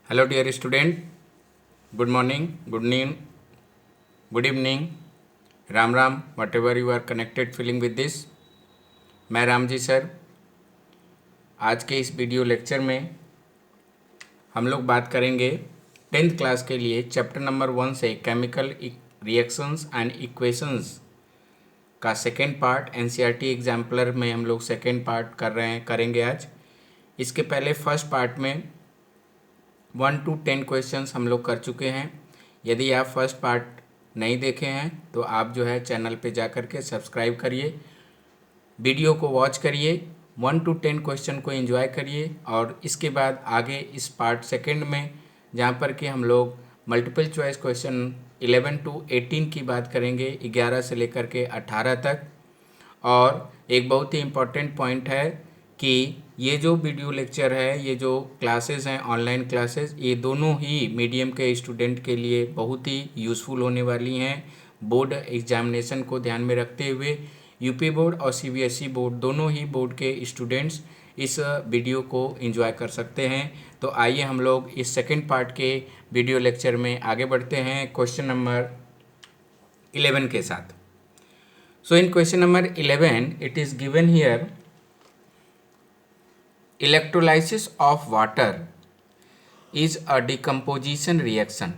Hello dear student, good morning, good noon, good evening, Ram Ram, whatever you are connected feeling with this। मैं Ram ji sir. आज के इस video lecture में हम लोग बात करेंगे 10th क्लास के लिए चैप्टर नंबर 1 से केमिकल रिएक्शंस एंड इक्वेशंस का सेकेंड पार्ट। एनसीईआरटी एग्जाम्पलर में हम लोग सेकेंड पार्ट करेंगे आज। इसके पहले फर्स्ट पार्ट में 1 to 10 क्वेश्चंस हम लोग कर चुके हैं। यदि आप फर्स्ट पार्ट नहीं देखे हैं तो आप जो है चैनल पे जा कर के सब्सक्राइब करिए, वीडियो को वॉच करिए, 1 to 10 क्वेश्चन को एंजॉय करिए और इसके बाद आगे इस पार्ट सेकंड में जहाँ पर कि हम लोग मल्टीपल चॉइस क्वेश्चन 11 to 18 की बात करेंगे, 11 से लेकर के 18 तक। और एक बहुत ही इम्पोर्टेंट पॉइंट है कि ये जो वीडियो लेक्चर है, ये जो क्लासेस हैं ऑनलाइन क्लासेस, ये दोनों ही मीडियम के स्टूडेंट के लिए बहुत ही यूज़फुल होने वाली हैं। बोर्ड एग्जामिनेशन को ध्यान में रखते हुए यूपी बोर्ड और सीबीएसई बोर्ड दोनों ही बोर्ड के स्टूडेंट्स इस वीडियो को एंजॉय कर सकते हैं। तो आइए हम लोग इस सेकेंड पार्ट के वीडियो लेक्चर में आगे बढ़ते हैं क्वेश्चन नंबर 11 के साथ। So in question number 11, it is given here electrolysis of water is a decomposition reaction.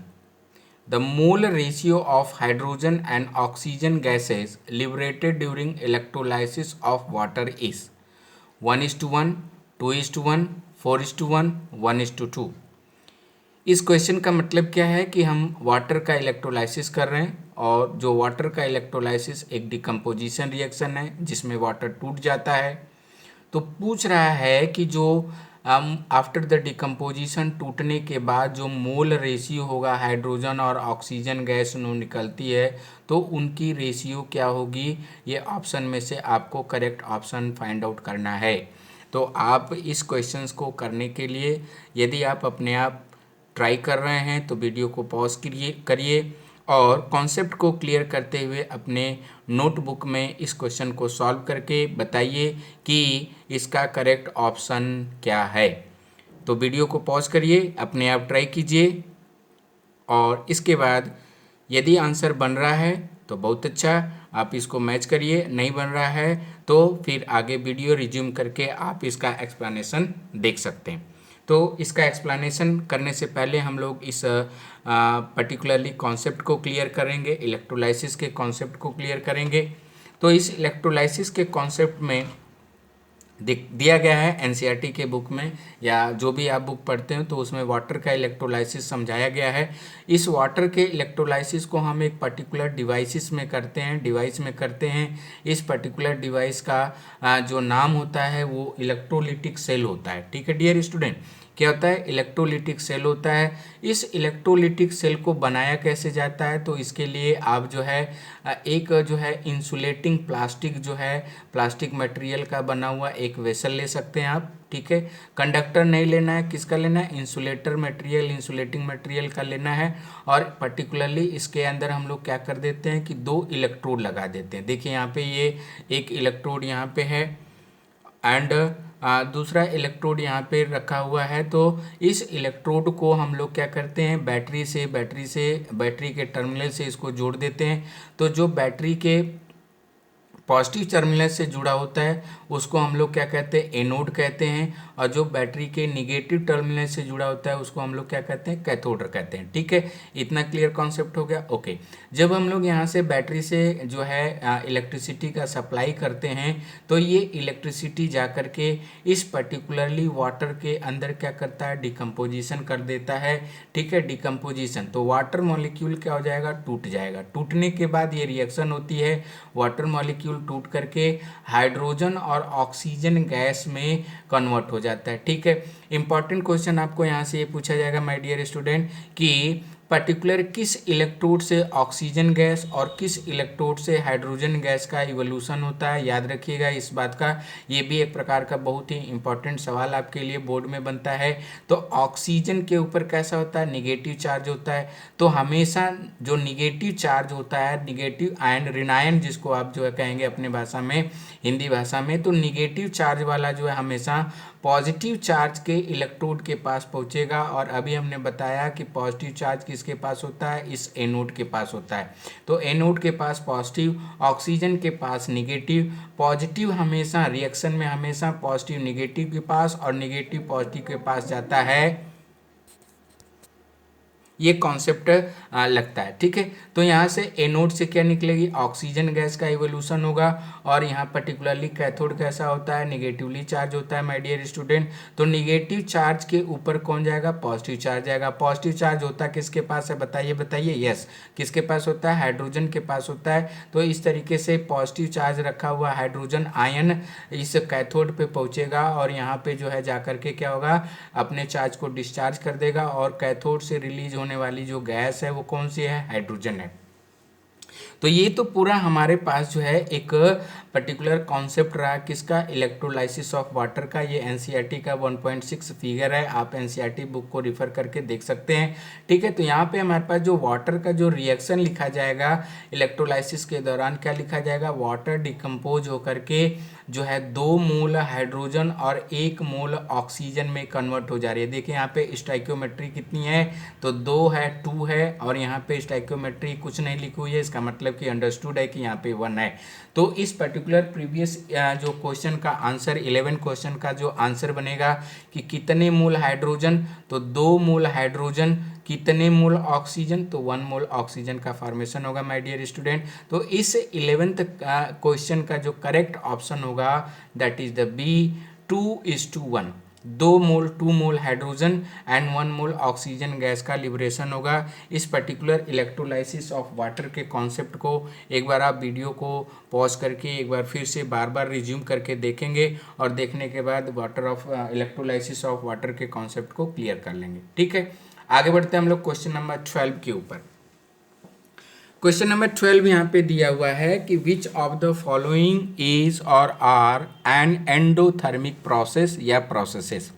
The mole ratio of hydrogen and oxygen gases liberated during electrolysis of water is 1:1, 2:1, 4:1, 1:2। इस question का मतलब क्या है कि हम water का electrolysis कर रहे हैं और जो वाटर का इलेक्ट्रोलाइसिस एक डिकम्पोजिशन रिएक्शन है जिसमें वाटर टूट जाता है। तो पूछ रहा है कि जो आफ्टर द डिकम्पोजिशन टूटने के बाद जो मोल रेशियो होगा हाइड्रोजन और ऑक्सीजन गैस निकलती है तो उनकी रेशियो क्या होगी। ये ऑप्शन में से आपको करेक्ट ऑप्शन फाइंड आउट करना है। तो आप इस क्वेश्चंस को करने के लिए यदि आप अपने आप ट्राई कर रहे हैं तो वीडियो को पॉज करिए और कॉन्सेप्ट को क्लियर करते हुए अपने नोटबुक में इस क्वेश्चन को सॉल्व करके बताइए कि इसका करेक्ट ऑप्शन क्या है। तो वीडियो को पॉज करिए, अपने आप ट्राई कीजिए और इसके बाद यदि आंसर बन रहा है तो बहुत अच्छा, आप इसको मैच करिए। नहीं बन रहा है तो फिर आगे वीडियो रिज्यूम करके आप इसका एक्सप्लेनेशन देख सकते हैं। तो इसका एक्सप्लेनेशन करने से पहले हम लोग इस पर्टिकुलरली कॉन्सेप्ट को क्लियर करेंगे, इलेक्ट्रोलाइसिस के कॉन्सेप्ट को क्लियर करेंगे। तो इस इलेक्ट्रोलाइसिस के कॉन्सेप्ट में दिया गया है एनसीईआरटी के बुक में या जो भी आप बुक पढ़ते हो तो उसमें वाटर का इलेक्ट्रोलाइसिस समझाया गया है। इस वाटर के इलेक्ट्रोलाइसिस को हम एक पर्टिकुलर डिवाइस में करते हैं। इस पर्टिकुलर डिवाइस का जो नाम होता है वो इलेक्ट्रोलिटिक सेल होता है। ठीक है डियर स्टूडेंट, क्या होता है? इलेक्ट्रोलिटिक सेल होता है। इस इलेक्ट्रोलिटिक सेल को बनाया कैसे जाता है तो इसके लिए आप जो है एक जो है इंसुलेटिंग प्लास्टिक जो है प्लास्टिक मटेरियल का बना हुआ एक वेसल ले सकते हैं आप। ठीक है, कंडक्टर नहीं लेना है, किसका लेना है? इंसुलेटिंग मटेरियल का लेना है। और पर्टिकुलरली इसके अंदर हम लोग क्या कर देते हैं कि 2 इलेक्ट्रोड लगा देते हैं। देखिए यहाँ पे ये एक इलेक्ट्रोड यहाँ पे है एंड दूसरा इलेक्ट्रोड यहाँ पे रखा हुआ है। तो इस इलेक्ट्रोड को हम लोग क्या करते हैं बैटरी के टर्मिनल से इसको जोड़ देते हैं। तो जो बैटरी के पॉजिटिव टर्मिनल से जुड़ा होता है उसको हम लोग क्या कहते हैं? एनोड कहते हैं। और जो बैटरी के निगेटिव टर्मिनल से जुड़ा होता है उसको हम लोग क्या कहते हैं? कैथोड कहते हैं। ठीक है, इतना क्लियर कॉन्सेप्ट हो गया। ओके, जब हम लोग यहाँ से बैटरी से जो है इलेक्ट्रिसिटी का सप्लाई करते हैं तो ये इलेक्ट्रिसिटी जा कर के इस पर्टिकुलरली वाटर के अंदर क्या करता है? डिकम्पोजिशन कर देता है। ठीक है, डिकम्पोजिशन तो वाटर मॉलिक्यूल क्या हो जाएगा? टूट जाएगा। टूटने के बाद ये रिएक्शन होती है, वाटर मॉलिक्यूल टूट करके हाइड्रोजन और ऑक्सीजन गैस में कन्वर्ट हो जाता है। ठीक है, इंपॉर्टेंट क्वेश्चन आपको यहाँ से ये पूछा जाएगा माय डियर स्टूडेंट कि पर्टिकुलर किस इलेक्ट्रोड से ऑक्सीजन गैस और किस इलेक्ट्रोड से हाइड्रोजन गैस का इवोल्यूशन होता है, याद रखिएगा इस बात का। ये भी एक प्रकार का बहुत ही इंपॉर्टेंट सवाल आपके लिए बोर्ड में बनता है। तो ऑक्सीजन के ऊपर कैसा होता है, निगेटिव चार्ज होता है। तो हमेशा जो निगेटिव चार्ज होता है, निगेटिव आयन, ऋणायन जिसको आप जो है कहेंगे अपने भाषा में, हिंदी भाषा में, तो निगेटिव चार्ज वाला जो है हमेशा पॉजिटिव चार्ज के इलेक्ट्रोड के पास पहुंचेगा। और अभी हमने बताया कि पॉजिटिव चार्ज किसके पास होता है, इस एनोड के पास होता है। तो एनोड के पास पॉजिटिव, ऑक्सीजन के पास निगेटिव। पॉजिटिव हमेशा रिएक्शन में हमेशा पॉजिटिव निगेटिव के पास और निगेटिव पॉजिटिव के पास जाता है। ये कॉन्सेप्ट लगता है, ठीक है। तो यहाँ से एनोड से क्या निकलेगी, ऑक्सीजन गैस का इवोल्यूशन होगा। और यहाँ पर्टिकुलरली कैथोड कैसा होता है, निगेटिवली चार्ज होता है माय डियर स्टूडेंट। तो निगेटिव चार्ज के ऊपर कौन जाएगा, पॉजिटिव चार्ज जाएगा। पॉजिटिव चार्ज होता है किसके पास है, बताइए बताइए, यस, किसके पास होता है, हाइड्रोजन के पास होता है। तो इस तरीके से पॉजिटिव चार्ज रखा हुआ हाइड्रोजन आयन इस कैथोड पे पहुंचेगा और यहाँ पे जो है जाकर के क्या होगा, अपने चार्ज को डिस्चार्ज कर देगा। और कैथोड से रिलीज होने वाली जो गैस है वो कौन सी है, हाइड्रोजन है। तो ये तो पूरा हमारे पास जो है एक पर्टिकुलर कॉन्सेप्ट रहा किसका, इलेक्ट्रोलाइसिस ऑफ वाटर का। ये एनसीईआरटी का 1.6 फिगर है, आप एनसीईआरटी बुक को रिफर करके देख सकते हैं, ठीक है। तो यहाँ पे हमारे पास जो वाटर का जो रिएक्शन लिखा जाएगा इलेक्ट्रोलाइसिस के दौरान, क्या लिखा जाएगा, वाटर डिकम्पोज होकर के जो है 2 मोल हाइड्रोजन और 1 मोल ऑक्सीजन में कन्वर्ट हो जा रही है। देखिए यहाँ पे स्टाइक्योमेट्री कितनी है, तो 2 है, 2 है, और यहाँ पे स्टाइक्योमेट्री कुछ नहीं लिखी हुई है, इसका मतलब कि अंडरस्टूड है कि यहाँ पे 1 है। तो इस पर्टिकुलर प्रीवियस जो क्वेश्चन का आंसर, 11 क्वेश्चन का जो आंसर बनेगा कि कितने मोल हाइड्रोजन, तो 2 मोल हाइड्रोजन, कितने मोल ऑक्सीजन, तो 1 मोल ऑक्सीजन का फॉर्मेशन होगा माय डियर स्टूडेंट। तो इस 11th क्वेश्चन का जो करेक्ट ऑप्शन होगा that is the B, 2:1, 2 mole hydrogen and 1 mole oxygen gas का लिबरेशन होगा। इस पर्टिकुलर इलेक्ट्रोलाइसिस ऑफ वाटर के कॉन्सेप्ट को एक बार आप वीडियो को पॉज करके एक बार फिर से बार बार रिज्यूम करके देखेंगे और देखने के बाद इलेक्ट्रोलाइसिस ऑफ वाटर के कॉन्सेप्ट को क्लियर कर लेंगे, ठीक है। आगे बढ़ते हैं हम लोग क्वेश्चन नंबर 12 के ऊपर। क्वेश्चन नंबर 12 यहाँ पे दिया हुआ है कि which of the following is or are an endothermic process या प्रोसेसेस।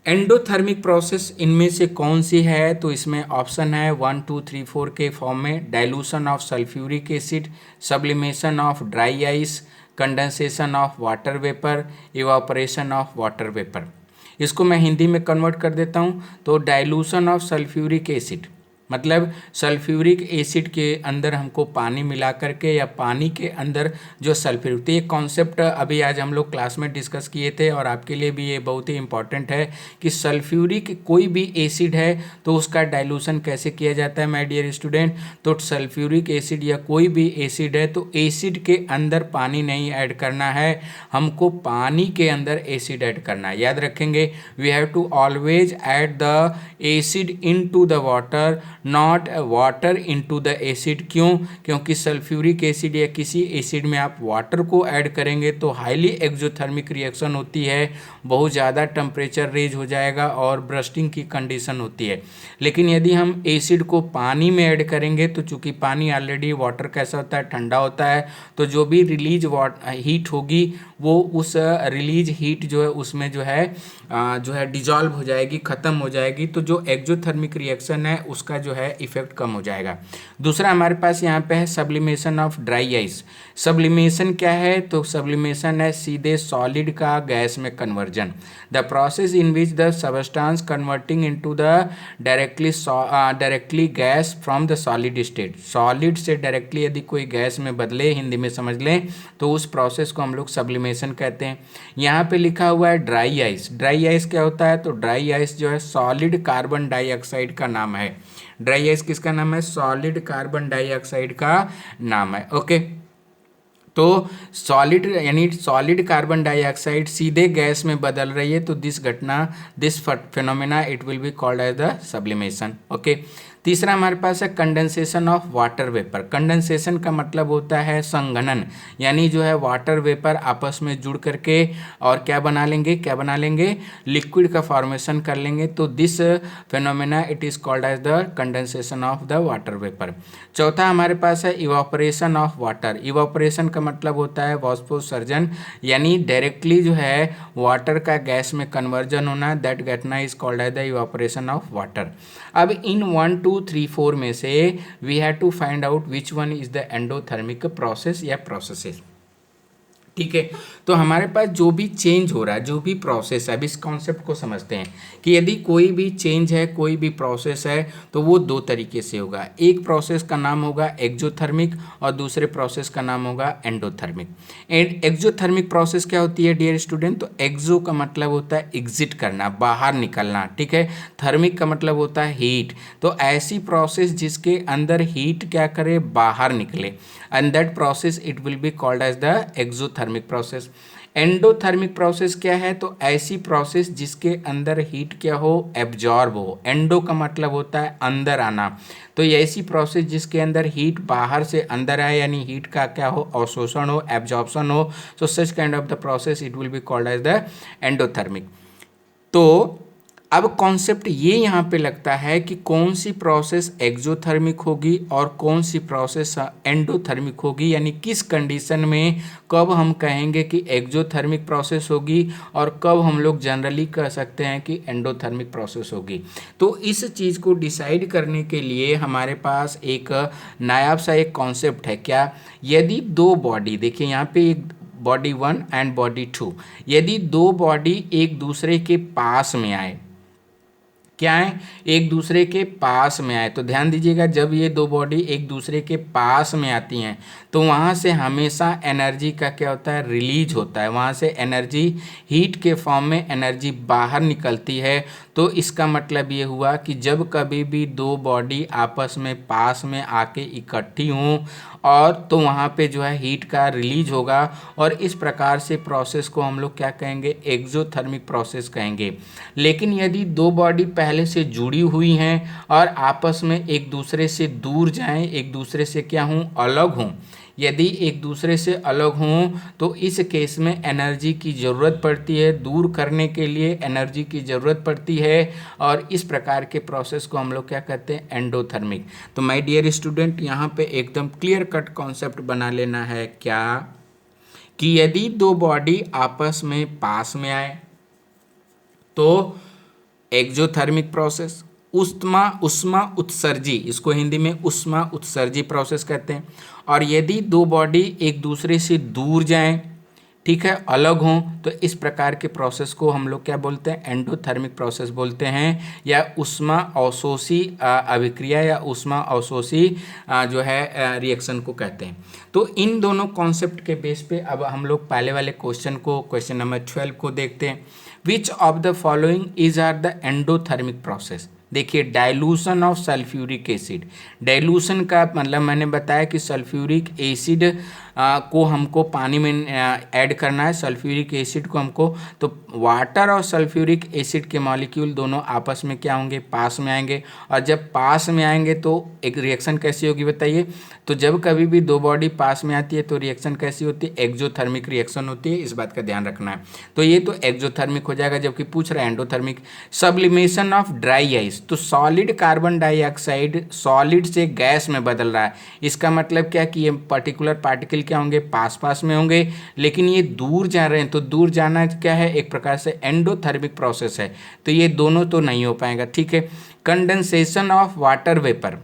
एंडोथर्मिक प्रोसेस इनमें से कौन सी है, तो इसमें ऑप्शन है 1 2 3 4 के फॉर्म में, dilution of sulphuric acid, sublimation of dry ice, condensation of water vapour, evaporation of water vapour. इसको मैं हिंदी में कन्वर्ट कर देता हूँ। तो डाइल्यूशन ऑफ सल्फ्यूरिक एसिड मतलब सल्फ्यूरिक एसिड के अंदर हमको पानी मिला करके या पानी के अंदर जो सल्फ्यूरिक, तो ये कॉन्सेप्ट अभी आज हम लोग क्लास में डिस्कस किए थे और आपके लिए भी ये बहुत ही इंपॉर्टेंट है कि सल्फ्यूरिक कोई भी एसिड है तो उसका डाइल्यूशन कैसे किया जाता है माय डियर स्टूडेंट। तो सल्फ्यूरिक एसिड या कोई भी एसिड है तो एसिड के अंदर पानी नहीं ऐड करना है, हमको पानी के अंदर एसिड ऐड करना है। याद रखेंगे, we have to always add the acid into the water, not water into the acid. क्यों, क्योंकि सल्फ्यूरिक एसिड या किसी एसिड में आप वाटर को ऐड करेंगे तो हाईली एक्सोथर्मिक रिएक्शन होती है, बहुत ज़्यादा टेम्परेचर रेज हो जाएगा और ब्रस्टिंग की कंडीशन होती है। लेकिन यदि हम एसिड को पानी में ऐड करेंगे तो चूंकि पानी ऑलरेडी, वाटर कैसा होता है, ठंडा होता है, तो जो भी रिलीज हीट होगी वो उस रिलीज हीट जो है उसमें जो है डिजॉल्व हो जाएगी, ख़त्म हो जाएगी। तो जो एक्सोथर्मिक रिएक्शन है उसका जो है इफेक्ट कम हो जाएगा। दूसरा हमारे पास यहाँ पे है sublimation of dry ice. Sublimation क्या है, तो सब्लिमेशन है सीधे सॉलिड का गैस में conversion, the process in which the substance converting into the directly gas from the solid state. Solid से डायरेक्टली यदि कोई गैस में बदले, हिंदी में समझ लें, तो उस प्रोसेस को हम लोग सब्लिमेशन कहते हैं। यहाँ पे लिखा हुआ है ड्राई आइस। ड्राई आइस क्या होता है, तो ड्राई आइस जो है सॉलिड कार्बन डाइऑक्साइड का नाम है। ड्राई आइस किसका नाम है, सॉलिड कार्बन डाइऑक्साइड का नाम है। ओके, तो सॉलिड यानी सॉलिड कार्बन डाइऑक्साइड सीधे गैस में बदल रही है, तो this phenomena it will be called as the sublimation. Okay, तीसरा हमारे पास है condensation of water vapour. Condensation का मतलब होता है संघनन, यानी जो है वाटर वेपर आपस में जुड़ करके और क्या बना लेंगे, लिक्विड का फॉर्मेशन कर लेंगे। तो this phenomena it is called as the condensation of the water vapour. चौथा हमारे पास है इवापोरेशन ऑफ वाटर। इवापोरेशन का मतलब होता है वाष्पोत्सर्जन, यानी डायरेक्टली जो है वाटर का गैस में कन्वर्जन होना, दैट घटना is called as the evaporation of water. अब इन 1 2 3 4 में से we have to find out which one is the endothermic process या प्रोसेसेस। ठीक है, तो हमारे पास जो भी चेंज हो रहा है, जो भी प्रोसेस है, अब इस कॉन्सेप्ट को समझते हैं कि यदि कोई भी चेंज है, कोई भी प्रोसेस है, तो वो दो तरीके से होगा। एक प्रोसेस का नाम होगा एक्जोथर्मिक और दूसरे प्रोसेस का नाम होगा एंडोथर्मिक। एक्जोथर्मिक प्रोसेस क्या होती है डियर स्टूडेंट? तो एक्जो का मतलब होता है एग्जिट करना, बाहर निकलना, ठीक है। थर्मिक का मतलब होता है हीट। तो ऐसी प्रोसेस जिसके अंदर हीट क्या करे, बाहर निकले, and that process it will be called as the exothermic process. Endothermic process क्या है? तो ऐसी प्रोसेस जिसके अंदर हीट क्या हो, एब्जॉर्ब हो। एंडो का मतलब होता है अंदर आना, तो ये ऐसी प्रोसेस जिसके अंदर हीट बाहर से अंदर आए, यानी हीट का क्या हो, अवशोषण हो, एब्जॉर्प्शन हो। So such kind of the process it will be called as the endothermic. तो अब कॉन्सेप्ट ये यहाँ पे लगता है कि कौन सी प्रोसेस एक्सोथर्मिक होगी और कौन सी प्रोसेस एंडोथर्मिक होगी, यानी किस कंडीशन में कब हम कहेंगे कि एक्सोथर्मिक प्रोसेस होगी और कब हम लोग जनरली कह सकते हैं कि एंडोथर्मिक प्रोसेस होगी। तो इस चीज़ को डिसाइड करने के लिए हमारे पास एक नायाब सा एक कॉन्सेप्ट है। क्या? यदि दो बॉडी, देखिए यहाँ पे एक बॉडी 1 एंड बॉडी 2, यदि दो बॉडी एक दूसरे के पास में आए, क्या है, एक दूसरे के पास में आए, तो ध्यान दीजिएगा, जब ये दो बॉडी एक दूसरे के पास में आती हैं तो वहाँ से हमेशा एनर्जी का क्या होता है, रिलीज होता है। वहाँ से एनर्जी हीट के फॉर्म में एनर्जी बाहर निकलती है। तो इसका मतलब ये हुआ कि जब कभी भी दो बॉडी आपस में पास में आके इकट्ठी हों और तो वहाँ पे जो है हीट का रिलीज होगा, और इस प्रकार से प्रोसेस को हम लोग क्या कहेंगे, एक्सोथर्मिक प्रोसेस कहेंगे। लेकिन यदि दो बॉडी पहले से जुड़ी हुई हैं और आपस में एक दूसरे से दूर जाएं, एक दूसरे से क्या हों, अलग हों, यदि एक दूसरे से अलग हों तो इस केस में एनर्जी की ज़रूरत पड़ती है, दूर करने के लिए एनर्जी की ज़रूरत पड़ती है, और इस प्रकार के प्रोसेस को हम लोग क्या कहते हैं, एंडोथर्मिक। तो माय डियर स्टूडेंट, यहाँ पे एकदम क्लियर कट कॉन्सेप्ट बना लेना है, क्या कि यदि दो बॉडी आपस में पास में आए तो एक्सोथर्मिक प्रोसेस, उष्मा उत्सर्जी, इसको हिंदी में उष्मा उत्सर्जी प्रोसेस कहते हैं। और यदि दो बॉडी एक दूसरे से दूर जाएं, ठीक है, अलग हों, तो इस प्रकार के प्रोसेस को हम लोग क्या बोलते हैं, एंडोथर्मिक प्रोसेस बोलते हैं, या उष्मा अवशोषी अभिक्रिया या उष्मा अवशोषी जो है रिएक्शन को कहते हैं। तो इन दोनों कॉन्सेप्ट के बेस पे अब हम लोग पहले वाले क्वेश्चन को, क्वेश्चन नंबर 12 को देखते हैं। Which of the following is are the endothermic process? देखिए, dilution of sulphuric acid. Dilution का मतलब मैंने बताया कि सल्फ्यूरिक एसिड को हमको पानी में ऐड करना है, सल्फ्यूरिक एसिड को हमको, तो वाटर और सल्फ्यूरिक एसिड के मॉलिक्यूल दोनों आपस में क्या होंगे, पास में आएंगे। और जब पास में आएंगे तो एक रिएक्शन कैसी होगी बताइए? तो जब कभी भी दो बॉडी पास में आती है तो रिएक्शन कैसी होती है, एक्सोथर्मिक रिएक्शन होती है, इस बात का ध्यान रखना है। तो ये तो एक्सोथर्मिक हो जाएगा, जबकि पूछ रहा है endothermic. Sublimation of dry ice, तो सॉलिड कार्बन डाइऑक्साइड सॉलिड से गैस में बदल रहा है, इसका मतलब क्या कि ये पर्टिकुलर पार्टिकल क्या होंगे, पास पास में होंगे, लेकिन ये दूर जा रहे हैं, तो दूर जाना क्या है, एक प्रकार से एंडोथर्मिक प्रोसेस है। तो ये दोनों तो नहीं हो पाएगा, ठीक है। Condensation of water vapour,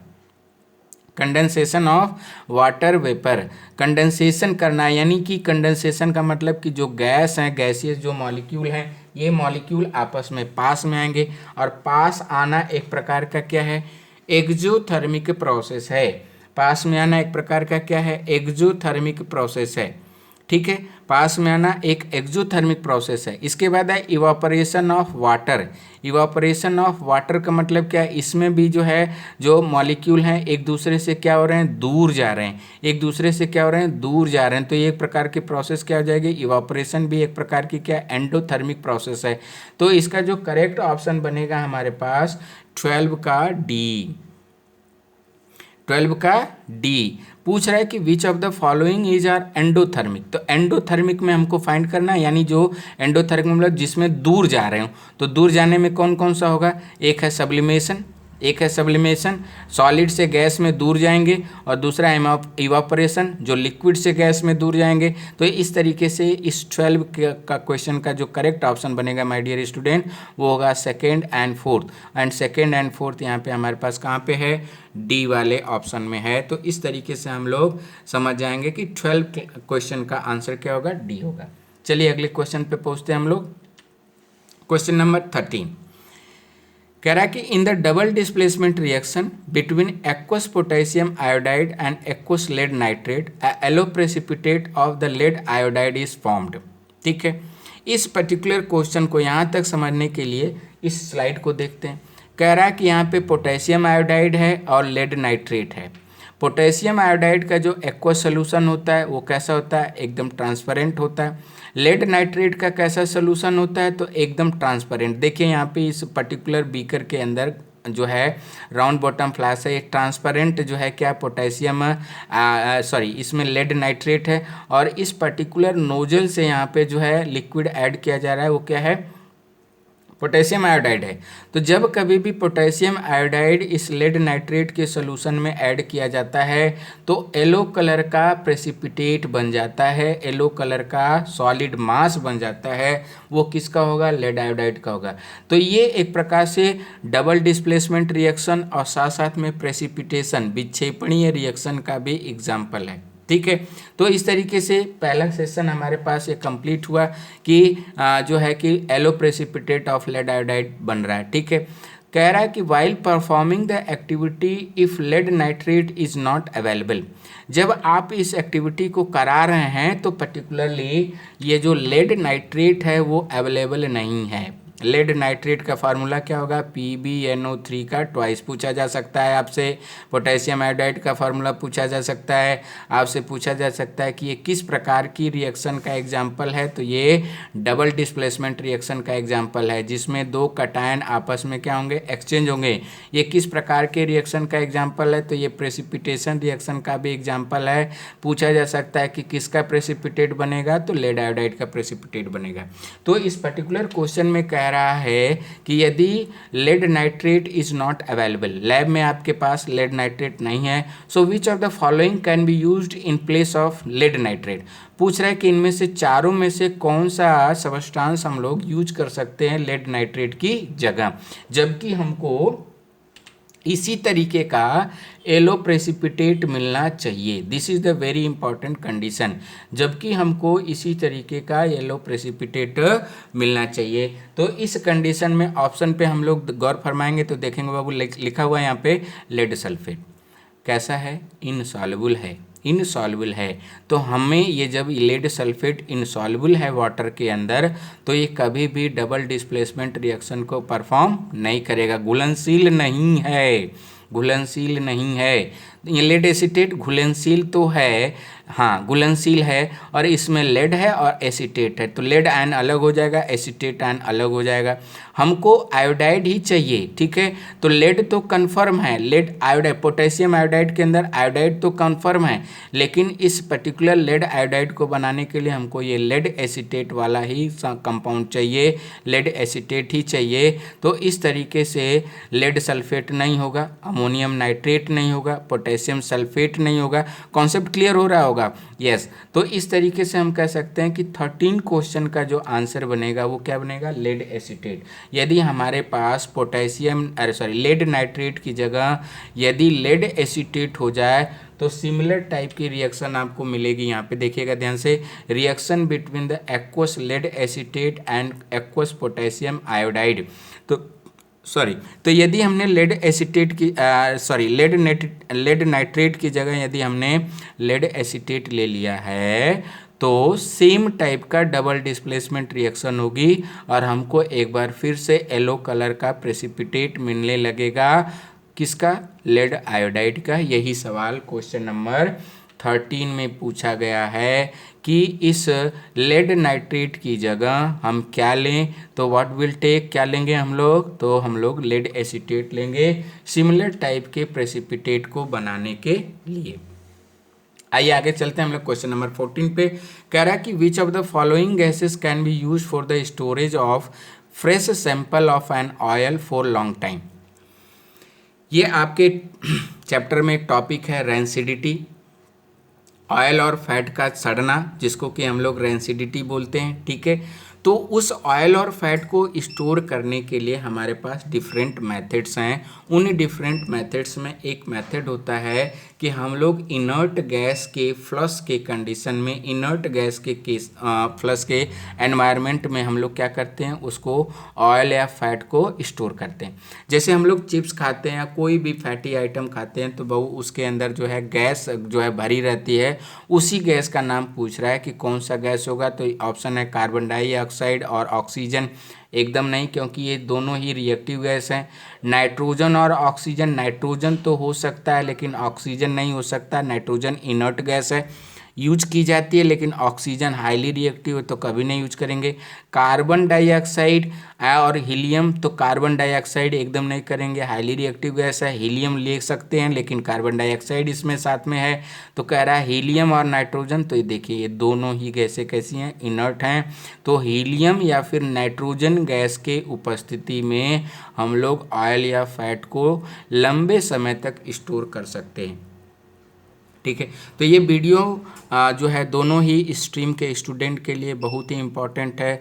condensation of water vapour, condensation करना, यानी कि कंडेंसेशन का मतलब कि जो गैस है, गैसियस जो मॉलिक्यूल हैं, ये मॉलिक्यूल आपस में पास में आएंगे, और पास आना एक प्रकार का क्या है, एक्सोथर्मिक प्रोसेस है। पास में आना एक प्रकार का क्या है, एक्सोथर्मिक प्रोसेस है, ठीक है। पास में आना एक एक्सोथर्मिक प्रोसेस है। इसके बाद है evaporation of water. Evaporation of water का मतलब क्या है, इसमें भी जो है जो मॉलिक्यूल हैं एक दूसरे से क्या हो रहे हैं, दूर जा रहे हैं, एक दूसरे से क्या हो रहे हैं, दूर जा रहे हैं। तो ये एक प्रकार की प्रोसेस क्या हो जाएगी, इवापोरेशन भी एक प्रकार की क्या, एंडोथर्मिक प्रोसेस है। तो इसका जो करेक्ट ऑप्शन बनेगा हमारे पास 12 का डी, 12 का डी। पूछ रहा है कि which of the following is are endothermic, तो एंडोथर्मिक में हमको फाइंड करना है, यानी जो एंडोथर्मिक मतलब जिसमें दूर जा रहे हो, तो दूर जाने में कौन कौन सा होगा, एक है सब्लिमेशन, सॉलिड से गैस में दूर जाएंगे, और दूसरा है इवापोरेशन, जो लिक्विड से गैस में दूर जाएंगे। तो इस तरीके से इस 12 का क्वेश्चन का जो करेक्ट ऑप्शन बनेगा माय डियर स्टूडेंट, वो होगा सेकेंड एंड फोर्थ यहाँ पे हमारे पास कहाँ पे है, डी वाले ऑप्शन में है। तो इस तरीके से हम लोग समझ जाएंगे कि 12 क्वेश्चन का आंसर क्या होगा, डी होगा। चलिए अगले क्वेश्चन पे पहुँचते हैं हम लोग। क्वेश्चन नंबर 13 कह रहा है कि in the double displacement reaction between aqueous potassium iodide and aqueous lead nitrate yellow precipitate of the lead iodide is formed. ठीक है, इस पर्टिकुलर क्वेश्चन को यहाँ तक समझने के लिए इस स्लाइड को देखते हैं। कह रहा है कि यहाँ पे पोटेशियम आयोडाइड है और लेड नाइट्रेट है। पोटेशियम आयोडाइड का जो एक्वस सोल्यूशन होता है वो कैसा होता है, एकदम ट्रांसपेरेंट होता है। लेड नाइट्रेट का कैसा सोल्यूशन होता है, तो एकदम ट्रांसपेरेंट। देखिए यहाँ पे इस पर्टिकुलर बीकर के अंदर जो है राउंड बॉटम फ्लास्क है, एक ट्रांसपेरेंट जो है क्या पोटेशियम इसमें लेड नाइट्रेट है, और इस पर्टिकुलर नोजल से यहाँ पे जो है लिक्विड ऐड किया जा रहा है वो क्या है, पोटेशियम आयोडाइड है। तो जब कभी भी पोटेशियम आयोडाइड इस लेड नाइट्रेट के सोल्यूशन में ऐड किया जाता है तो येलो कलर का प्रेसिपिटेट बन जाता है, येलो कलर का सॉलिड मास बन जाता है। वो किसका होगा, लेड आयोडाइड का होगा। तो ये एक प्रकार से डबल डिस्प्लेसमेंट रिएक्शन और साथ साथ में प्रेसिपिटेशन विक्षेपणीय रिएक्शन का भी एग्जाम्पल है। ठीक है, तो इस तरीके से पहला सेशन हमारे पास ये कंप्लीट हुआ कि जो है कि yellow precipitate of lead iodide बन रहा है। ठीक है, कह रहा है कि while performing the activity if lead nitrate is not available, जब आप इस एक्टिविटी को करा रहे हैं तो पर्टिकुलरली ये जो लेड नाइट्रेट है वो अवेलेबल नहीं है। लेड नाइट्रेट का फार्मूला क्या होगा, PbNO3 का ट्वाइस पूछा जा सकता है आपसे। पोटेशियम आयोडाइड का फार्मूला पूछा जा सकता है, आपसे पूछा जा सकता है कि ये किस प्रकार की रिएक्शन का एग्जाम्पल है, तो ये डबल डिस्प्लेसमेंट रिएक्शन का एग्जाम्पल है जिसमें दो कटायन आपस में क्या होंगे, एक्सचेंज होंगे। ये किस प्रकार के रिएक्शन का एग्जाम्पल है, तो ये प्रेसिपिटेशन रिएक्शन का भी एग्जाम्पल है। पूछा जा सकता है कि किसका प्रेसिपिटेट बनेगा, तो लेड आयोडाइड का प्रेसिपिटेट बनेगा। तो इस पर्टिकुलर क्वेश्चन में कह रहा है कि यदि lead nitrate is not available, lab में आपके पास लेड नाइट्रेट नहीं है, so which of the following can be used in place of lead nitrate. पूछ रहा है कि इनमें से चारों में से कौन सा सबस्टांस हम लोग यूज कर सकते हैं लेड नाइट्रेट की जगह, जबकि हमको इसी तरीके का येलो प्रेसिपिटेट मिलना चाहिए। This is the very important condition, जबकि हमको इसी तरीके का येलो प्रेसिपिटेट मिलना चाहिए। तो इस कंडीशन में ऑप्शन पे हम लोग गौर फरमाएंगे तो देखेंगे बाबू लिखा हुआ है यहाँ पे लेड सल्फेट कैसा है, इनसॉल्युबल है। तो हमें ये जब लेड सल्फेट इनसॉल्युबल है वाटर के अंदर तो ये कभी भी डबल डिस्प्लेसमेंट रिएक्शन को परफॉर्म नहीं करेगा, घुलनशील नहीं है। ये लेड एसीटेट घुलनशील तो है, हाँ घुलनशील है, और इसमें लेड है और एसीटेट है, तो लेड आयन अलग हो जाएगा, एसीटेट आयन अलग हो जाएगा। हमको आयोडाइड ही चाहिए। ठीक है, तो लेड तो कंफर्म है, लेड आयोडाइड पोटेशियम आयोडाइड के अंदर आयोडाइड तो कंफर्म है, लेकिन इस पर्टिकुलर लेड आयोडाइड को बनाने के लिए हमको ये लेड एसीटेट वाला ही कंपाउंड चाहिए, लेड एसीटेट ही चाहिए। तो इस तरीके से लेड सल्फेट नहीं होगा, अमोनियम नाइट्रेट नहीं होगा, पोटेशियम सल्फेट नहीं होगा। कॉन्सेप्ट क्लियर हो रहा होगा? यस। तो इस तरीके से हम कह सकते हैं कि 13 क्वेश्चन का जो आंसर बनेगा वो क्या बनेगा, लेड एसीटेट। यदि हमारे पास लेड नाइट्रेट की जगह यदि लेड एसीटेट हो जाए तो सिमिलर टाइप की रिएक्शन आपको मिलेगी। यहाँ पे देखिएगा ध्यान से, reaction between the aqueous lead acetate and aqueous potassium iodide. तो यदि हमने लेड एसीटेट की लेड नाइट्रेट की जगह यदि हमने लेड एसीटेट ले लिया है तो सेम टाइप का डबल डिस्प्लेसमेंट रिएक्शन होगी और हमको एक बार फिर से येलो कलर का प्रेसिपिटेट मिलने लगेगा। किसका, लेड आयोडाइड का। यही सवाल क्वेश्चन नंबर 13 में पूछा गया है कि इस लेड नाइट्रेट की जगह हम क्या लें, तो व्हाट विल टेक, क्या लेंगे हम लोग, तो हम लोग लेड एसीटेट लेंगे सिमिलर टाइप के प्रेसिपिटेट को बनाने के लिए। आइए आगे चलते हैं हम लोग क्वेश्चन नंबर 14 पे। कह रहा है कि which of the following gases can be use for the storage of fresh sample of an oil for long time. ये आपके चैप्टर में एक टॉपिक है रेंसिडिटी, ऑयल और फैट का सड़ना, जिसको कि हम लोग रेंसिडिटी बोलते हैं, ठीक है। तो उस ऑयल और फैट को स्टोर करने के लिए हमारे पास डिफरेंट मेथड्स हैं। उन डिफरेंट मेथड्स में एक मेथड होता है कि हम लोग इनर्ट गैस के फ्लश के कंडीशन में, इनर्ट गैस के केस फ्लश के एनवायरनमेंट में हम लोग क्या करते हैं, उसको ऑयल या फैट को स्टोर करते हैं। जैसे हम लोग चिप्स खाते हैं या कोई भी फैटी आइटम खाते हैं तो वो उसके अंदर जो है गैस जो है भरी रहती है, उसी गैस का नाम पूछ रहा है कि कौन सा गैस होगा। तो ऑप्शन है कार्बन डाइऑक्साइड और ऑक्सीजन। एकदम नहीं, क्योंकि ये दोनों ही रिएक्टिव गैस हैं। नाइट्रोजन और ऑक्सीजन, नाइट्रोजन तो हो सकता है लेकिन ऑक्सीजन नहीं हो सकता। नाइट्रोजन इनर्ट गैस है, यूज की जाती है, लेकिन ऑक्सीजन हाईली रिएक्टिव है तो कभी नहीं यूज करेंगे। कार्बन डाइऑक्साइड और हीलियम, तो कार्बन डाइऑक्साइड एकदम नहीं करेंगे, हाईली रिएक्टिव गैस है। हीलियम ले सकते हैं लेकिन कार्बन डाइऑक्साइड इसमें साथ में है, तो कह रहा है हीलियम और नाइट्रोजन। तो ये देखिए ये दोनों ही गैसें कैसी हैं, इनर्ट हैं। तो हीलियम या फिर नाइट्रोजन गैस के उपस्थिति में हम लोग ऑयल या फैट को लंबे समय तक स्टोर कर सकते हैं, ठीक है। तो ये वीडियो जो है दोनों ही स्ट्रीम के स्टूडेंट के लिए बहुत ही इम्पॉर्टेंट है,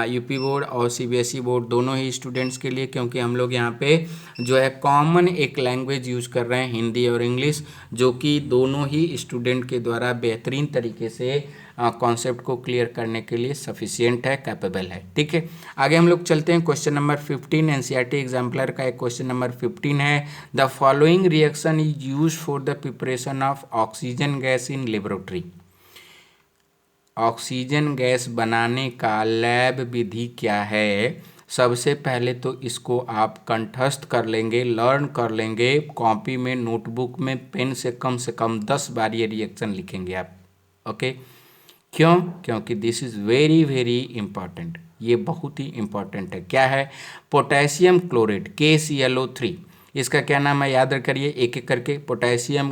यूपी बोर्ड और सीबीएसई बोर्ड दोनों ही स्टूडेंट्स के लिए, क्योंकि हम लोग यहाँ पे जो है कॉमन एक लैंग्वेज यूज कर रहे हैं, हिंदी और इंग्लिश, जो कि दोनों ही स्टूडेंट के द्वारा बेहतरीन तरीके से कॉन्सेप्ट को क्लियर करने के लिए सफिशिएंट है, कैपेबल है, ठीक है। आगे हम लोग चलते हैं क्वेश्चन नंबर 15, एनसीईआरटी एग्जाम्पलर का एक क्वेश्चन नंबर 15 है। The following reaction is use for the preparation of oxygen gas in laboratory. Oxygen gas बनाने का लैब विधि क्या है? सबसे पहले तो इसको आप कंठस्थ कर लेंगे, लर्न कर लेंगे, कॉपी में नोटबुक में पेन से कम 10 बार ये रिएक्शन लिखेंगे आप, ओके। क्यों? क्योंकि this is very very important, ये बहुत ही इंपॉर्टेंट है। क्या है? पोटेशियम क्लोरेट KClO3, इसका क्या नाम है याद करिए एक एक करके। पोटेशियम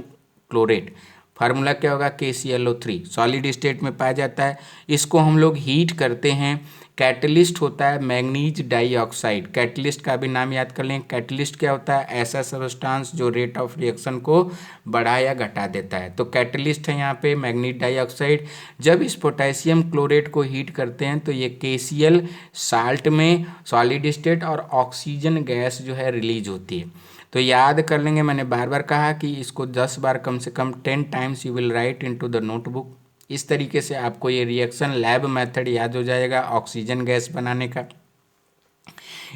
क्लोरेट फार्मूला क्या होगा? KClO3, सॉलिड स्टेट में पाया जाता है। इसको हम लोग हीट करते हैं, कैटलिस्ट होता है मैग्नीज डाइऑक्साइड। कैटलिस्ट का भी नाम याद कर लें। कैटलिस्ट क्या होता है? ऐसा सब्सटेंस जो रेट ऑफ रिएक्शन को बढ़ा या घटा देता है, तो कैटलिस्ट है यहाँ पे मैग्नीज डाइऑक्साइड। जब इस पोटेशियम क्लोरेट को हीट करते हैं तो ये KCl साल्ट में सॉलिड स्टेट और ऑक्सीजन गैस जो है रिलीज होती है। तो याद कर लेंगे, मैंने बार बार कहा कि इसको 10 बार कम से कम 10 times you will write into the notebook. इस तरीके से आपको ये रिएक्शन लैब मेथड याद हो जाएगा ऑक्सीजन गैस बनाने का।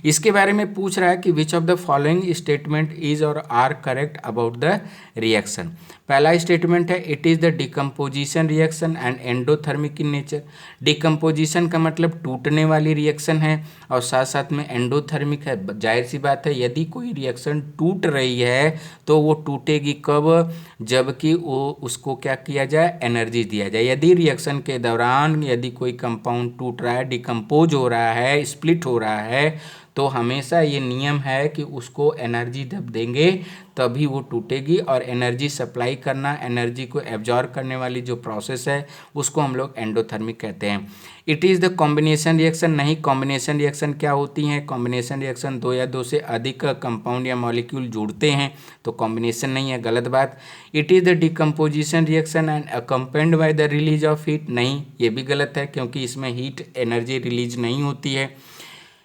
इसके बारे में पूछ रहा है कि which of the following statement is or are correct about the reaction. पहला स्टेटमेंट है it is the decomposition reaction and endothermic in nature. Decomposition का मतलब टूटने वाली रिएक्शन है और साथ साथ में एंडोथर्मिक है। जाहिर सी बात है, यदि कोई रिएक्शन टूट रही है तो वो टूटेगी कब? जबकि वो उसको क्या किया जाए? एनर्जी दिया जाए। यदि रिएक्शन के दौरान यदि कोई कंपाउंड टूट रहा है, डिकम्पोज हो रहा है, स्प्लिट हो रहा है, तो हमेशा ये नियम है कि उसको एनर्जी जब देंगे तभी वो टूटेगी। और एनर्जी सप्लाई करना, एनर्जी को एब्जॉर्ब करने वाली जो प्रोसेस है उसको हम लोग एंडोथर्मिक कहते हैं। It is the combination reaction नहीं। कॉम्बिनेशन रिएक्शन क्या होती हैं? कॉम्बिनेशन रिएक्शन दो या दो से अधिक कंपाउंड या मॉलिक्यूल जुड़ते हैं, तो कॉम्बिनेशन नहीं है, गलत बात। It is the decomposition reaction and accompanied by the release of heat नहीं, ये भी गलत है क्योंकि इसमें हीट एनर्जी रिलीज नहीं होती है।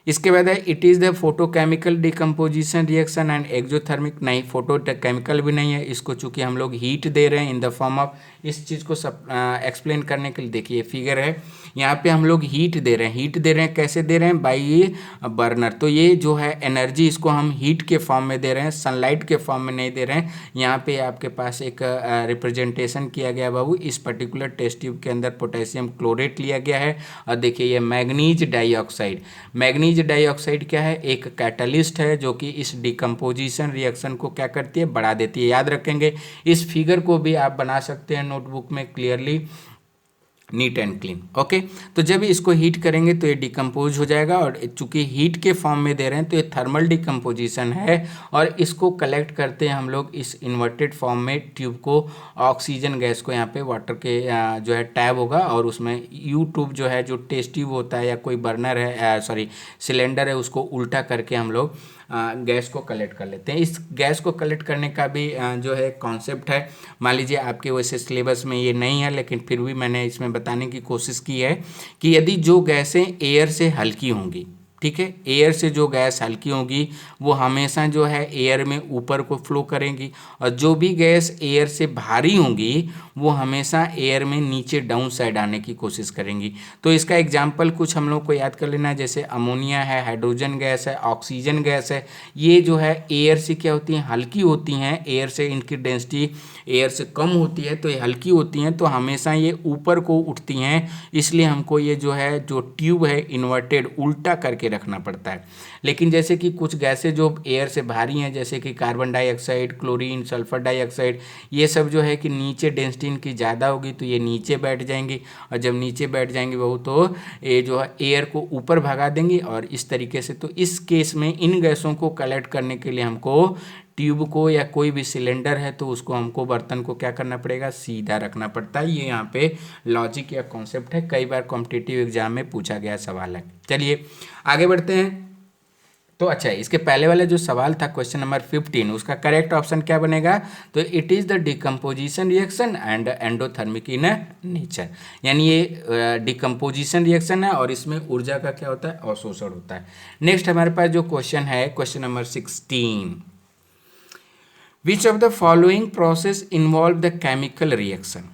इसके बाद है it is the photochemical decomposition reaction and exothermic नहीं, फोटोकेमिकल भी नहीं है। इसको चूंकि हम लोग हीट दे रहे हैं इन द फॉर्म ऑफ, इस चीज़ को सब एक्सप्लेन करने के लिए देखिए फिगर है, यहाँ पे हम लोग हीट दे रहे हैं। हीट दे रहे हैं, कैसे दे रहे हैं? By burner. तो ये जो है एनर्जी, इसको हम हीट के फॉर्म में दे रहे हैं, सनलाइट के फॉर्म में नहीं दे रहे हैं। यहाँ पे आपके पास एक रिप्रेजेंटेशन किया गया बाबू, इस पर्टिकुलर टेस्ट ट्यूब के अंदर पोटेशियम क्लोरेट लिया गया है और देखिए ये मैग्नीज डाइऑक्साइड। मैग्नीज डाइऑक्साइड क्या है? एक कैटलिस्ट है जो कि इस डिकम्पोजिशन रिएक्शन को क्या करती है? बढ़ा देती है। याद रखेंगे, इस फिगर को भी आप बना सकते हैं नोटबुक में clearly. Neat and clean. Okay, तो जब इसको हीट करेंगे तो ये डिकम्पोज हो जाएगा, और चूंकि हीट के फॉर्म में दे रहे हैं तो ये थर्मल डिकम्पोजिशन है, और इसको कलेक्ट करते हैं हम लोग इस इन्वर्टेड फॉर्म में ट्यूब को, ऑक्सीजन गैस को यहाँ पे वाटर के जो है टैब होगा, और उसमें यू ट्यूब जो है, जो टेस्ट ट्यूब होता है या कोई बर्नर है, सॉरी सिलेंडर है, उसको उल्टा करके हम लोग गैस को कलेक्ट कर लेते हैं। इस गैस को कलेक्ट करने का भी जो है कॉन्सेप्ट है। मान लीजिए आपके वैसे सिलेबस में ये नहीं है, लेकिन फिर भी मैंने इसमें बताने की कोशिश की है कि यदि जो गैसें एयर से हल्की होंगी, ठीक है, एयर से जो गैस हल्की होगी वो हमेशा जो है एयर में ऊपर को फ्लो करेंगी, और जो भी गैस एयर से भारी होंगी वो हमेशा एयर में नीचे डाउन साइड आने की कोशिश करेंगी। तो इसका एग्जाम्पल कुछ हम लोग को याद कर लेना है, जैसे अमोनिया है, हाइड्रोजन गैस है, ऑक्सीजन गैस है। ये जो है एयर से क्या होती हैं, हल्की होती हैं, एयर से इनकी डेंसिटी एयर से कम होती है, तो ये हल्की होती हैं, तो हमेशा ये ऊपर को उठती हैं, इसलिए हमको ये जो है जो ट्यूब है इन्वर्टेड उल्टा करके रखना पड़ता है। लेकिन जैसे कि कुछ गैसें जो एयर से भारी हैं, जैसे कि carbon dioxide, chlorine, sulphur dioxide, ये सब जो है कि नीचे डेंसिटी इनकी ज़्यादा होगी तो ये नीचे बैठ जाएंगी, और जब नीचे बैठ जाएंगी वो तो ये जो है एयर को ऊपर भगा देंगी, और इस तरीके से। तो इस केस में इन गैसों को कलेक्ट करने के लिए हमको ट्यूब को या कोई भी सिलेंडर है तो उसको हमको बर्तन को क्या करना पड़ेगा, सीधा रखना पड़ता है। ये यहाँ पे लॉजिक या कॉन्सेप्ट है, कई बार कॉम्पिटिटिव एग्जाम में पूछा गया सवाल है। चलिए आगे बढ़ते हैं। तो अच्छा, इसके पहले वाला जो सवाल था क्वेश्चन नंबर 15, उसका करेक्ट ऑप्शन क्या बनेगा, तो it is the decomposition reaction and endothermic in nature, यानी ये डिकम्पोजिशन रिएक्शन है और इसमें ऊर्जा का क्या होता है, अवशोषण होता है। नेक्स्ट हमारे पास जो क्वेश्चन है question number 16, which of the following process involve the chemical reaction.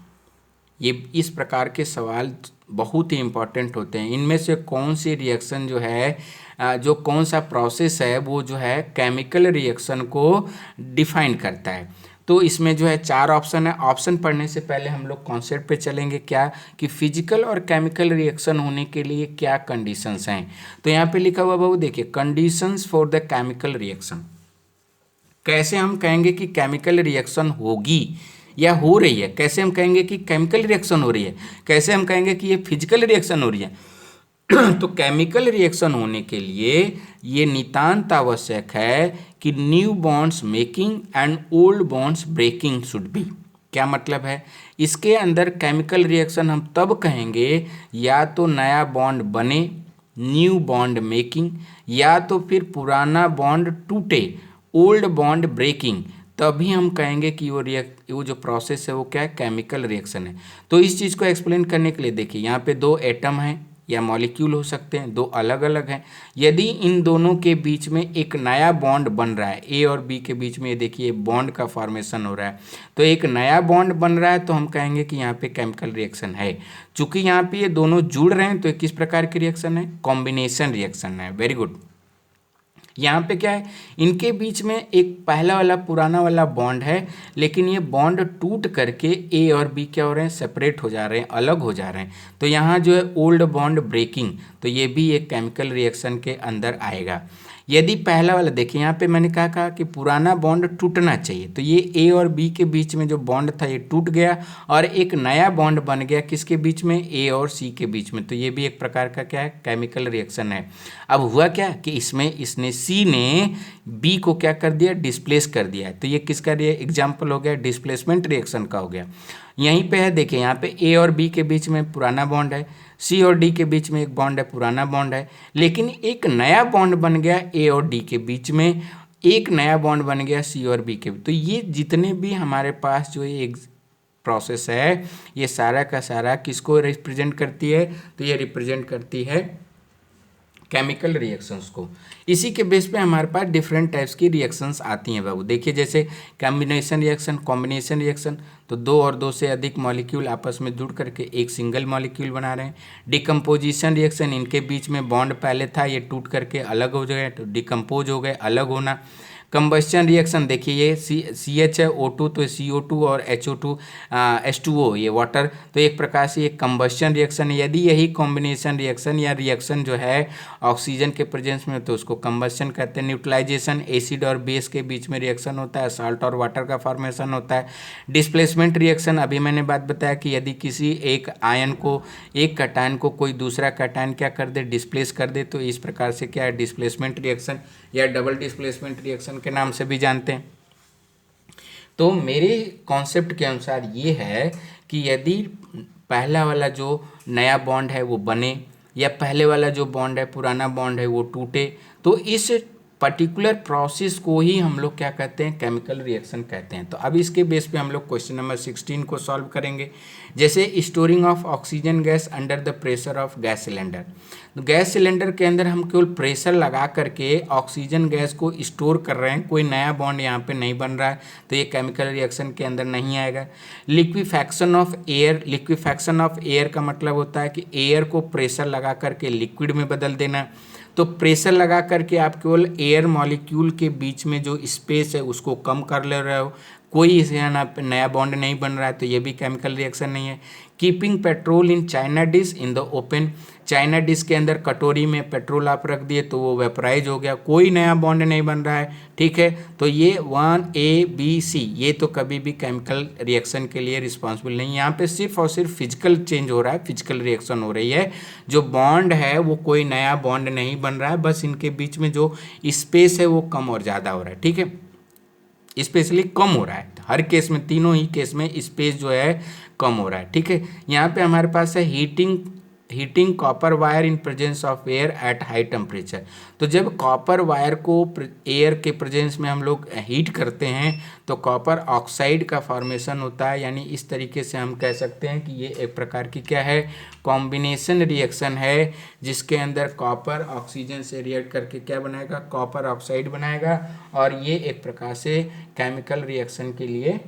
ये इस प्रकार के सवाल बहुत ही इंपॉर्टेंट होते हैं। इनमें से कौन सी रिएक्शन जो है, जो कौन सा प्रोसेस है वो जो है केमिकल रिएक्शन को डिफाइन करता है। तो इसमें जो है 4 ऑप्शन है। ऑप्शन पढ़ने से पहले हम लोग कॉन्सेप्ट पे चलेंगे, क्या कि फिजिकल और केमिकल रिएक्शन होने के लिए क्या कंडीशंस हैं। तो यहाँ पे लिखा हुआ बाबू देखिए, conditions for the chemical reaction. कैसे हम कहेंगे कि केमिकल रिएक्शन होगी या हो रही है, कैसे हम कहेंगे कि केमिकल रिएक्शन हो रही है, कैसे हम कहेंगे कि ये फिजिकल रिएक्शन हो रही है। तो केमिकल रिएक्शन होने के लिए ये नितांत आवश्यक है कि new bonds making and old bonds breaking should be. क्या मतलब है, इसके अंदर केमिकल रिएक्शन हम तब कहेंगे या तो नया बॉन्ड बने, न्यू बॉन्ड मेकिंग, या तो फिर पुराना बॉन्ड टूटे, ओल्ड बॉन्ड ब्रेकिंग, तभी हम कहेंगे कि वो जो प्रोसेस है वो क्या है, केमिकल रिएक्शन है। तो इस चीज़ को एक्सप्लेन करने के लिए देखिए, यहाँ पे 2 एटम हैं या मॉलिक्यूल हो सकते हैं, 2 अलग अलग हैं। यदि इन दोनों के बीच में एक नया बॉन्ड बन रहा है, ए और बी के बीच में, ये देखिए बॉन्ड का फॉर्मेशन हो रहा है, तो एक नया बॉन्ड बन रहा है, तो हम कहेंगे कि यहाँ पे केमिकल रिएक्शन है। चूंकि यहाँ पे ये दोनों जुड़ रहे हैं तो किस प्रकार की रिएक्शन है, कॉम्बिनेशन रिएक्शन है। Very good. यहाँ पे क्या है, इनके बीच में एक पहला वाला पुराना वाला बॉन्ड है, लेकिन ये बॉन्ड टूट करके ए और बी क्या हो रहे हैं, सेपरेट हो जा रहे हैं, अलग हो जा रहे हैं। तो यहाँ जो है ओल्ड बॉन्ड ब्रेकिंग, तो ये भी एक केमिकल रिएक्शन के अंदर आएगा। यदि पहला वाला देखिए, यहाँ पे मैंने कहा कि पुराना बॉन्ड टूटना चाहिए, तो ये ए और बी के बीच में जो बॉन्ड था ये टूट गया और एक नया बॉन्ड बन गया किसके बीच में, ए और सी के बीच में। तो ये भी एक प्रकार का क्या है, केमिकल रिएक्शन है। अब हुआ क्या कि इसमें इसने सी ने बी को क्या कर दिया, डिस्प्लेस कर दिया है। तो ये किसका एग्जाम्पल हो गया, डिस्प्लेसमेंट रिएक्शन का हो गया। यहीं पे है देखिए, यहाँ पे ए और बी के बीच में पुराना बॉन्ड है, सी और डी के बीच में एक बॉन्ड है, पुराना बॉन्ड है, लेकिन एक नया बॉन्ड बन गया ए और डी के बीच में, एक नया बॉन्ड बन गया सी और बी के। तो ये जितने भी हमारे पास जो ये प्रोसेस है, ये सारा का सारा किसको रिप्रेजेंट करती है, तो ये रिप्रेजेंट करती है केमिकल रिएक्शंस को। इसी के बेस पे हमारे पास डिफरेंट टाइप्स की रिएक्शंस आती हैं बाबू। देखिए जैसे कॉम्बिनेशन रिएक्शन, कॉम्बिनेशन रिएक्शन, तो 2 और 2 से अधिक मॉलिक्यूल आपस में जुड़ करके एक सिंगल मॉलिक्यूल बना रहे हैं। डिकम्पोजिशन रिएक्शन, इनके बीच में बॉन्ड पहले था, ये टूट करके अलग हो गए, तो डिकम्पोज हो गए, अलग होना। कंबस्शन रिएक्शन देखिए ये सी एच है O2 तो CO2 और HO2 H2O ये वाटर, तो एक प्रकार से ये कंबस्शन रिएक्शन है। यदि यही कॉम्बिनेशन रिएक्शन या रिएक्शन जो है ऑक्सीजन के प्रेजेंस में तो उसको कंबस्शन कहते हैं। न्यूट्रलाइजेशन एसिड और बेस के बीच में रिएक्शन होता है, साल्ट और वाटर का फॉर्मेशन होता है। डिस्प्लेसमेंट रिएक्शन अभी मैंने बात बताया कि यदि किसी एक आयन को, एक कैटायन को कोई दूसरा कैटायन क्या कर दे, डिस्प्लेस कर दे, तो इस प्रकार से क्या है डिस्प्लेसमेंट रिएक्शन या डबल डिस्प्लेसमेंट रिएक्शन के नाम से भी जानते हैं। तो मेरे कॉन्सेप्ट के अनुसार ये है कि यदि पहला वाला जो नया बॉन्ड है वो बने या पहले वाला जो बॉन्ड है पुराना बॉन्ड है वो टूटे, तो इस पर्टिकुलर प्रोसेस को ही हम लोग क्या कहते हैं, केमिकल रिएक्शन कहते हैं। तो अब इसके बेस पे हम लोग क्वेश्चन नंबर 16 को सॉल्व करेंगे। जैसे storing of oxygen gas under the pressure of gas cylinder. तो गैस सिलेंडर के अंदर हम केवल प्रेशर लगा करके ऑक्सीजन गैस को स्टोर कर रहे हैं, कोई नया बॉन्ड यहाँ पे नहीं बन रहा है, तो ये केमिकल रिएक्शन के अंदर नहीं आएगा। Liquefaction of air, liquefaction of air का मतलब होता है कि एयर को प्रेशर लगा करके लिक्विड में बदल देना। तो प्रेशर लगा करके आप केवल एयर मॉलिक्यूल के बीच में जो स्पेस है उसको कम कर ले रहे हो, कोई इसे नया बॉन्ड नहीं बन रहा है, तो ये भी केमिकल रिएक्शन नहीं है। Keeping petrol in China dish in the open, China dish के अंदर कटोरी में पेट्रोल आप रख दिए तो वो वेपराइज हो गया, कोई नया बॉन्ड नहीं बन रहा है, ठीक है। तो ये 1A B C ये तो कभी भी केमिकल रिएक्शन के लिए रिस्पॉन्सिबल नहीं है। यहाँ पे सिर्फ और सिर्फ फिजिकल चेंज हो रहा है, फिजिकल रिएक्शन हो रही है। जो बॉन्ड है वो कोई नया बॉन्ड नहीं बन रहा है, बस इनके बीच में जो स्पेस है वो कम और ज़्यादा हो रहा है, ठीक है, स्पेशली कम हो रहा है। हर केस में, तीनों ही केस में स्पेस जो है कम हो रहा है, ठीक है। यहाँ पे हमारे पास है heating copper wire in presence of air at high temperature. तो जब कॉपर वायर को एयर के प्रेजेंस में हम लोग हीट करते हैं तो कॉपर ऑक्साइड का फॉर्मेशन होता है, यानी इस तरीके से हम कह सकते हैं कि ये एक प्रकार की क्या है, कॉम्बिनेशन रिएक्शन है, जिसके अंदर कॉपर ऑक्सीजन से रिएक्ट करके क्या बनाएगा, कॉपर ऑक्साइड बनाएगा, और ये एक प्रकार से केमिकल रिएक्शन के लिए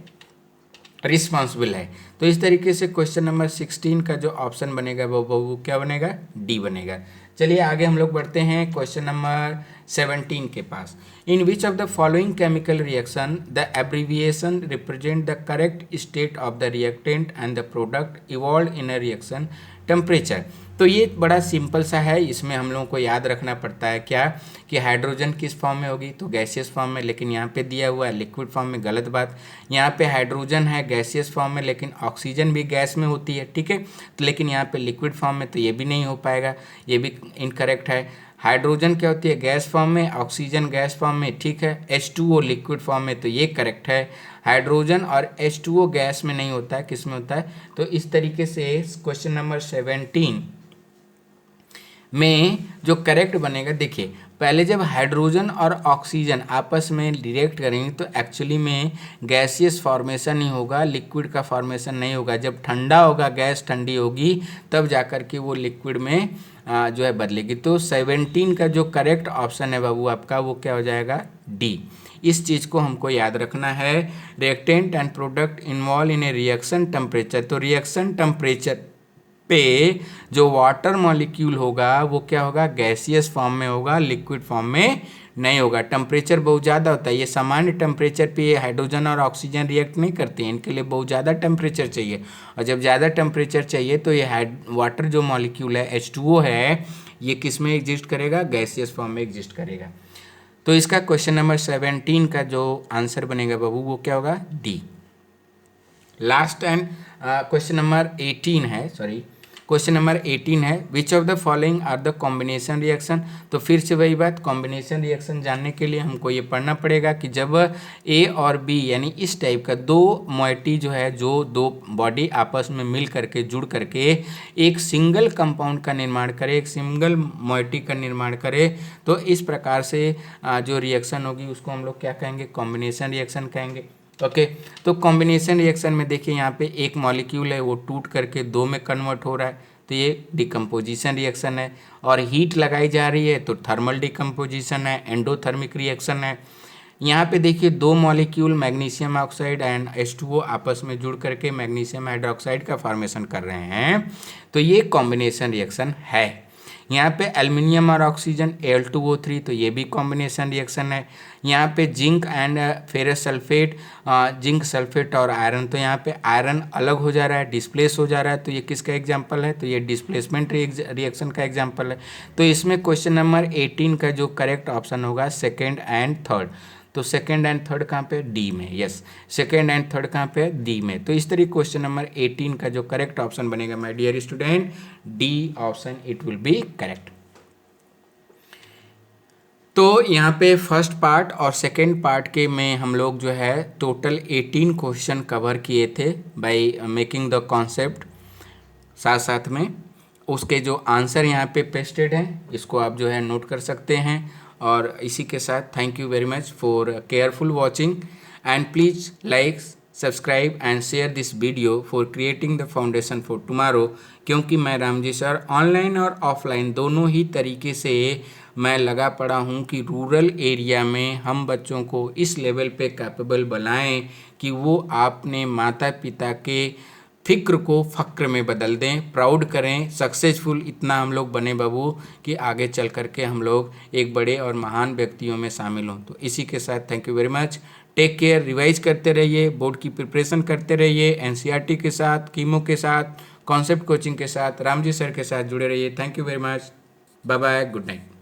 रिस्पॉन्सिबल है। तो इस तरीके से क्वेश्चन नंबर 16 का जो ऑप्शन बनेगा वो क्या बनेगा, डी बनेगा। चलिए आगे हम लोग बढ़ते हैं क्वेश्चन नंबर 17 के पास। In which of the following chemical reaction the abbreviation represent the correct state of the reactant and the product evolve in a reaction temperature. तो ये बड़ा सिंपल सा है, इसमें हम लोगों को याद रखना पड़ता है क्या कि हाइड्रोजन किस फॉर्म में होगी, तो गैसियस फॉर्म में, लेकिन यहाँ पे दिया हुआ है लिक्विड फॉर्म में, गलत बात। यहाँ पे हाइड्रोजन है गैसियस फॉर्म में, लेकिन ऑक्सीजन भी गैस में होती है, ठीक है, तो लेकिन यहाँ पे लिक्विड फॉर्म में, तो ये भी नहीं हो पाएगा, ये भी इनकरेक्ट है। हाइड्रोजन क्या होती है, गैस फॉर्म में, ऑक्सीजन गैस फॉर्म में, ठीक है। H2O लिक्विड फॉर्म में, तो ये करेक्ट है। हाइड्रोजन और H2O गैस में नहीं होता है, किस में होता है। तो इस तरीके से क्वेश्चन नंबर 17 में जो करेक्ट बनेगा, देखिए पहले जब हाइड्रोजन और ऑक्सीजन आपस में रिएक्ट करेंगे तो एक्चुअली में गैसियस फॉर्मेशन ही होगा, लिक्विड का फॉर्मेशन नहीं होगा। जब ठंडा होगा, गैस ठंडी होगी, तब जाकर के वो लिक्विड में जो है बदलेगी। तो 17 का जो करेक्ट ऑप्शन है बाबू आपका, वो क्या हो जाएगा, डी। इस चीज़ को हमको याद रखना है। Reactant and product involve in A reaction temperature, तो रिएक्शन टेम्परेचर पे जो वाटर मॉलिक्यूल होगा वो क्या होगा, गैसियस फॉर्म में होगा, लिक्विड फॉर्म में नहीं होगा। टेम्परेचर बहुत ज़्यादा होता है, ये सामान्य टेम्परेचर पे हाइड्रोजन और ऑक्सीजन रिएक्ट नहीं करते हैं, इनके लिए बहुत ज़्यादा टेम्परेचर चाहिए, और जब ज़्यादा टेम्परेचर चाहिए तो ये वाटर जो मॉलिक्यूल है H2O है, ये किस में एग्जिस्ट करेगा, गैसियस फॉर्म में एग्जिस्ट करेगा। तो इसका क्वेश्चन नंबर 17 का जो आंसर बनेगा बाबू वो क्या होगा, D. Last and question number 18 है, सॉरी क्वेश्चन नंबर 18 है, which of the following are the combination reaction. तो फिर से वही बात, कॉम्बिनेशन रिएक्शन जानने के लिए हमको ये पढ़ना पड़ेगा कि जब ए और बी यानी इस टाइप का दो मॉइटी जो है, जो दो बॉडी आपस में मिल करके जुड़ करके एक सिंगल कंपाउंड का निर्माण करे, एक सिंगल मॉइटी का निर्माण करे, तो इस प्रकार से जो रिएक्शन होगी उसको हम लोग क्या कहेंगे, कॉम्बिनेशन रिएक्शन कहेंगे। ओके तो कॉम्बिनेशन रिएक्शन में देखिए यहाँ पे एक मॉलिक्यूल है वो टूट करके दो में कन्वर्ट हो रहा है, तो ये डिकम्पोजिशन रिएक्शन है। और हीट लगाई जा रही है तो थर्मल डिकम्पोजिशन है, एंडोथर्मिक रिएक्शन है। यहाँ पे देखिए दो molecule magnesium oxide and H2O आपस में जुड़ करके मैग्नीशियम हाइड्रोक्साइड का फॉर्मेशन कर रहे हैं, तो ये कॉम्बिनेशन रिएक्शन है। यहाँ पे एल्युमिनियम और ऑक्सीजन Al2O3, तो ये भी कॉम्बिनेशन रिएक्शन है। यहाँ पे zinc and ferrous sulphate, zinc sulphate और आयरन, तो यहाँ पे आयरन अलग हो जा रहा है, डिस्प्लेस हो जा रहा है, तो ये किसका एग्जाम्पल है, तो ये डिस्प्लेसमेंट रिएक्शन का एग्जाम्पल है। तो इसमें क्वेश्चन नंबर 18 का जो करेक्ट ऑप्शन होगा सेकेंड एंड थर्ड। तो सेकेंड एंड थर्ड कहाँ पे, डी में, यस, सेकेंड एंड थर्ड कहाँ पे, डी में। तो इस तरीके क्वेश्चन नंबर 18 का जो करेक्ट ऑप्शन बनेगा my dear student, D option it will be correct. तो यहाँ पे फर्स्ट पार्ट और सेकेंड पार्ट के में हम लोग जो है टोटल 18 क्वेश्चन कवर किए थे बाय मेकिंग द कॉन्सेप्ट। साथ साथ में उसके जो आंसर यहाँ पे पेस्टेड हैं, इसको आप जो है नोट कर सकते हैं। और इसी के साथ thank you very much for careful watching and please like, subscribe and share this video for creating the foundation for tomorrow. क्योंकि मैं रामजी सर ऑनलाइन और ऑफलाइन दोनों ही तरीके से मैं लगा पड़ा हूँ कि रूरल एरिया में हम बच्चों को इस लेवल पे कैपेबल बनाएं कि वो अपने माता पिता के फिक्र को फ़क्र में बदल दें, प्राउड करें, सक्सेसफुल इतना हम लोग बने बाबू कि आगे चल कर के हम लोग एक बड़े और महान व्यक्तियों में शामिल हों। तो इसी के साथ thank you very much, take care, revise करते रहिए, बोर्ड की प्रिपरेशन करते रहिए, एनसीईआरटी के साथ, कीमो के साथ, कॉन्सेप्ट कोचिंग के साथ, रामजी सर के साथ जुड़े रहिए। Thank you very much, bye bye, good night.